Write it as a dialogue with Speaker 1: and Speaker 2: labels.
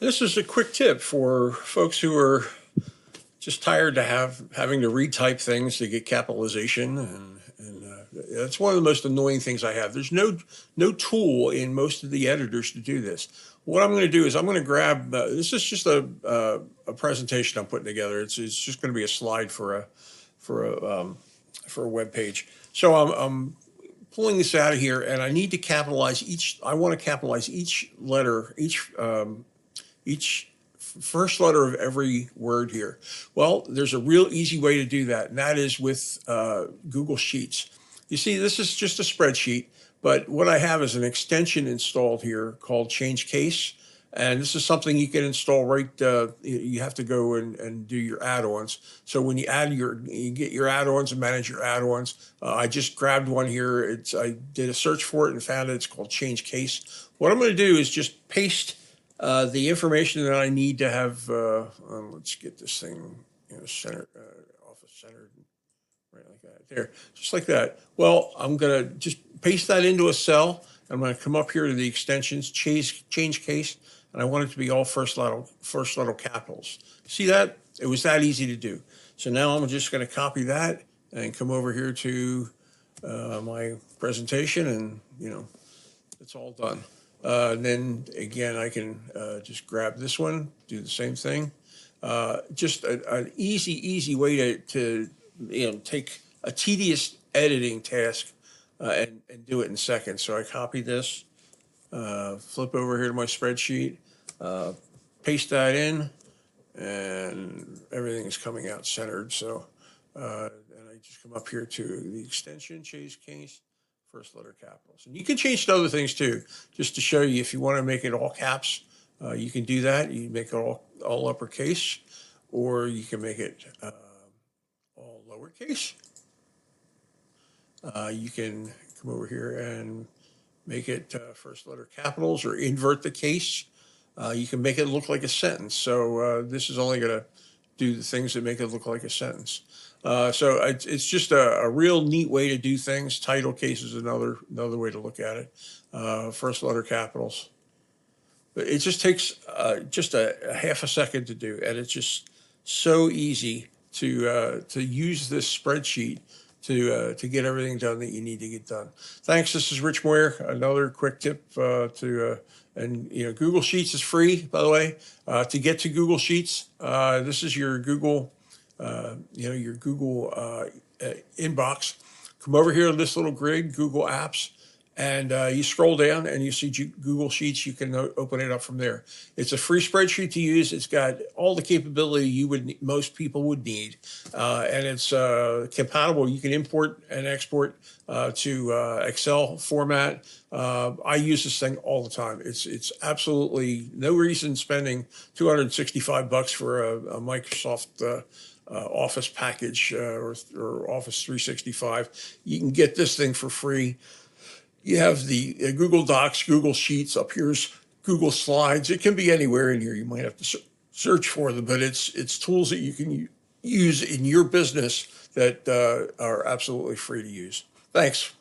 Speaker 1: This is a quick tip for folks who are just tired to having to retype things to get capitalization, and that's one of the most annoying things I have. There's no tool in most of the editors to do this. What I'm going to do is I'm going to grab. This is just a presentation I'm putting together. It's just going to be a slide for a web page. So I'm pulling this out of here, and I need to capitalize each. I want to capitalize each letter, each first letter of every word here. Well, there's a real easy way to do that, and that is with Google Sheets. You see, this is just a spreadsheet, but what I have is an extension installed here called Change Case. And this is something you can install right. You have to go and do your add-ons. So when you get your add-ons and manage your add-ons. I just grabbed one here. I did a search for it and found it. It's called Change Case. What I'm going to do is just paste the information that I need to have. Let's get this thing, centered, office centered, right like that. There, just like that. Well, I'm going to just paste that into a cell. I'm going to come up here to the extensions, change case, and I want it to be all first letter capitals. See that? It was that easy to do. So now I'm just going to copy that and come over here to my presentation, and it's all done. Then again, I can just grab this one, do the same thing. Just an easy way to take a tedious editing task and do it in seconds. So I copy this, flip over here to my spreadsheet, paste that in, and everything is coming out centered. So and I just come up here to the extension, Change Case, first letter capitals. And you can change to other things too, just to show you if you want to make it all caps, you can do that. You make it all uppercase, or you can make it all lowercase. You can come over here and make it first letter capitals or invert the case. You can make it look like a sentence. So this is only going to do the things that make it look like a sentence. So it's just a real neat way to do things. Title case is another way to look at it. First letter capitals. But it just takes just a half a second to do, and it's just so easy to use this spreadsheet to get everything done that you need to get done. Thanks. This is Rich Moyer. Another quick tip and Google Sheets is free, by the way. To get to Google Sheets, this is your Google, your Google inbox. Come over here to this little grid, Google Apps, and you scroll down and you see Google Sheets. You can open it up from there. It's a free spreadsheet to use. It's got all the capability most people would need, and it's compatible. You can import and export to Excel format. I use this thing all the time. It's absolutely no reason spending $265 for a Microsoft Office package or Office 365. You can get this thing for free. You have the Google Docs, Google Sheets. Up here's Google Slides. It can be anywhere in here. You might have to search for them, but it's tools that you can use in your business that are absolutely free to use. Thanks.